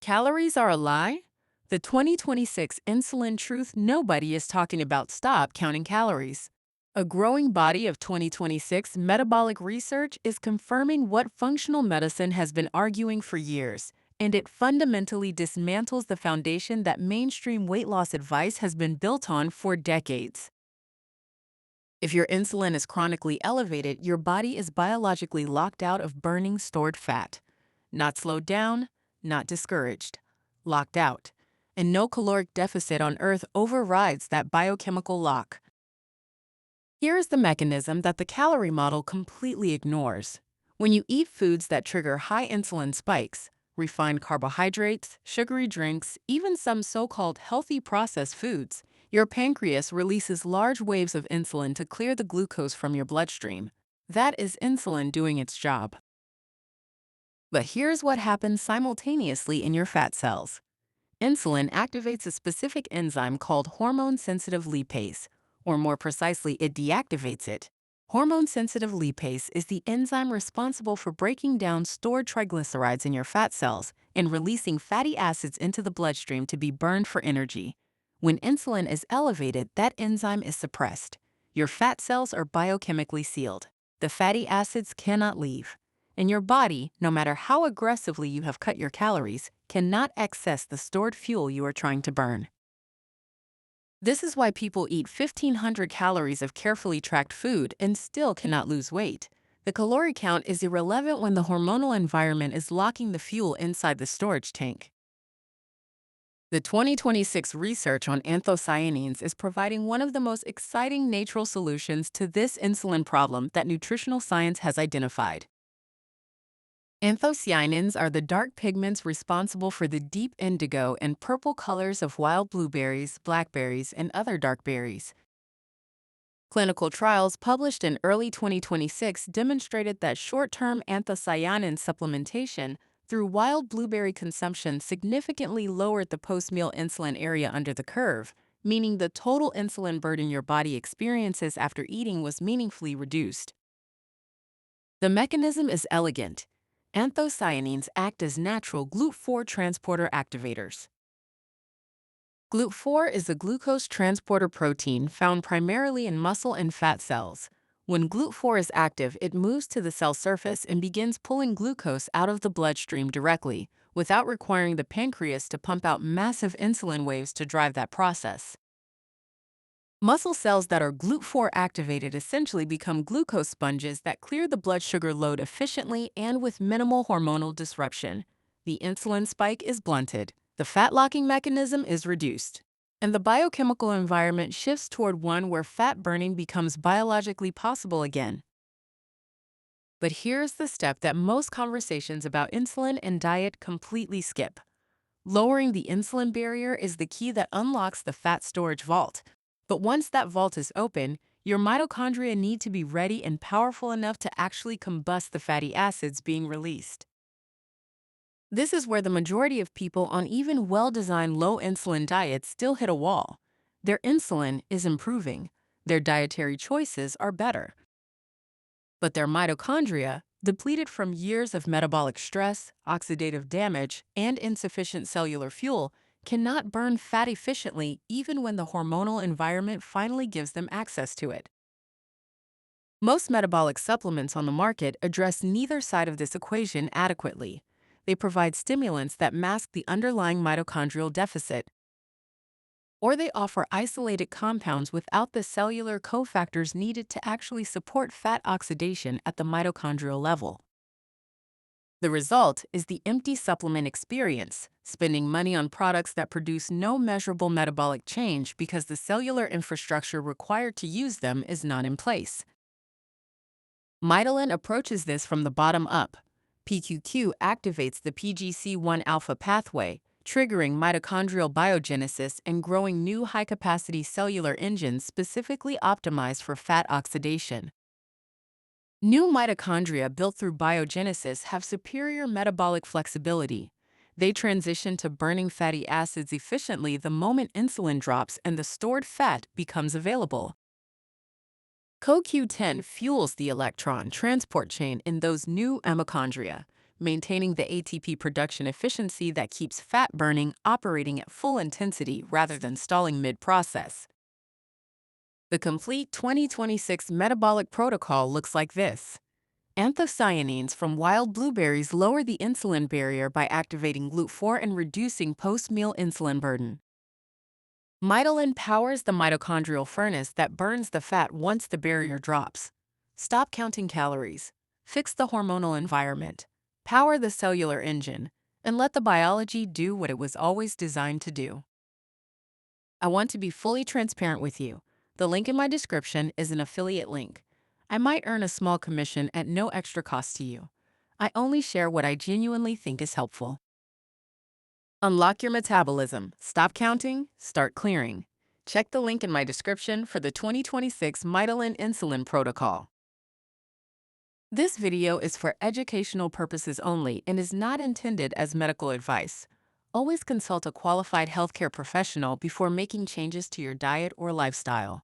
Calories are a lie? The 2026 Insulin Truth Nobody is talking about stop counting calories. A growing body of 2026 metabolic research is confirming what functional medicine has been arguing for years, and it fundamentally dismantles the foundation that mainstream weight loss advice has been built on for decades. If your insulin is chronically elevated, your body is biologically locked out of burning stored fat. Not slowed down, not discouraged, locked out. And no caloric deficit on Earth overrides that biochemical lock. Here is the mechanism that the calorie model completely ignores. When you eat foods that trigger high insulin spikes, refined carbohydrates, sugary drinks, even some so-called healthy processed foods, your pancreas releases large waves of insulin to clear the glucose from your bloodstream. That is insulin doing its job. But here's what happens simultaneously in your fat cells. Insulin activates a specific enzyme called hormone-sensitive lipase, or more precisely, it deactivates it. Hormone-sensitive lipase is the enzyme responsible for breaking down stored triglycerides in your fat cells and releasing fatty acids into the bloodstream to be burned for energy. When insulin is elevated, that enzyme is suppressed. Your fat cells are biochemically sealed. The fatty acids cannot leave. And your body, no matter how aggressively you have cut your calories, cannot access the stored fuel you are trying to burn. This is why people eat 1,500 calories of carefully tracked food and still cannot lose weight. The calorie count is irrelevant when the hormonal environment is locking the fuel inside the storage tank. The 2026 research on anthocyanins is providing one of the most exciting natural solutions to this insulin problem that nutritional science has identified. Anthocyanins are the dark pigments responsible for the deep indigo and purple colors of wild blueberries, blackberries, and other dark berries. Clinical trials published in early 2026 demonstrated that short-term anthocyanin supplementation through wild blueberry consumption significantly lowered the post-meal insulin area under the curve, meaning the total insulin burden your body experiences after eating was meaningfully reduced. The mechanism is elegant. Anthocyanins act as natural GLUT4 transporter activators. GLUT4 is a glucose transporter protein found primarily in muscle and fat cells. When GLUT4 is active, it moves to the cell surface and begins pulling glucose out of the bloodstream directly, without requiring the pancreas to pump out massive insulin waves to drive that process. Muscle cells that are GLUT4 activated essentially become glucose sponges that clear the blood sugar load efficiently and with minimal hormonal disruption. The insulin spike is blunted, the fat-locking mechanism is reduced, and the biochemical environment shifts toward one where fat burning becomes biologically possible again. But here's the step that most conversations about insulin and diet completely skip. Lowering the insulin barrier is the key that unlocks the fat storage vault. But once that vault is open, your mitochondria need to be ready and powerful enough to actually combust the fatty acids being released. This is where the majority of people on even well-designed low-insulin diets still hit a wall. Their insulin is improving. Their dietary choices are better. But their mitochondria, depleted from years of metabolic stress, oxidative damage, and insufficient cellular fuel, cannot burn fat efficiently even when the hormonal environment finally gives them access to it. Most metabolic supplements on the market address neither side of this equation adequately. They provide stimulants that mask the underlying mitochondrial deficit, or they offer isolated compounds without the cellular cofactors needed to actually support fat oxidation at the mitochondrial level. The result is the empty supplement experience, spending money on products that produce no measurable metabolic change because the cellular infrastructure required to use them is not in place. Mytilin approaches this from the bottom up. PQQ activates the PGC1 alpha pathway, triggering mitochondrial biogenesis and growing new high-capacity cellular engines specifically optimized for fat oxidation. New mitochondria built through biogenesis have superior metabolic flexibility. They transition to burning fatty acids efficiently the moment insulin drops and the stored fat becomes available. CoQ10 fuels the electron transport chain in those new mitochondria, maintaining the ATP production efficiency that keeps fat burning operating at full intensity rather than stalling mid-process. The complete 2026 metabolic protocol looks like this. Anthocyanins from wild blueberries lower the insulin barrier by activating GLUT4 and reducing post-meal insulin burden. Mitolan powers the mitochondrial furnace that burns the fat once the barrier drops. Stop counting calories. Fix the hormonal environment. Power the cellular engine. And let the biology do what it was always designed to do. I want to be fully transparent with you. The link in my description is an affiliate link. I might earn a small commission at no extra cost to you. I only share what I genuinely think is helpful. Unlock your metabolism. Stop counting, start clearing. Check the link in my description for the 2026 Mitolan Insulin Protocol. This video is for educational purposes only and is not intended as medical advice. Always consult a qualified healthcare professional before making changes to your diet or lifestyle.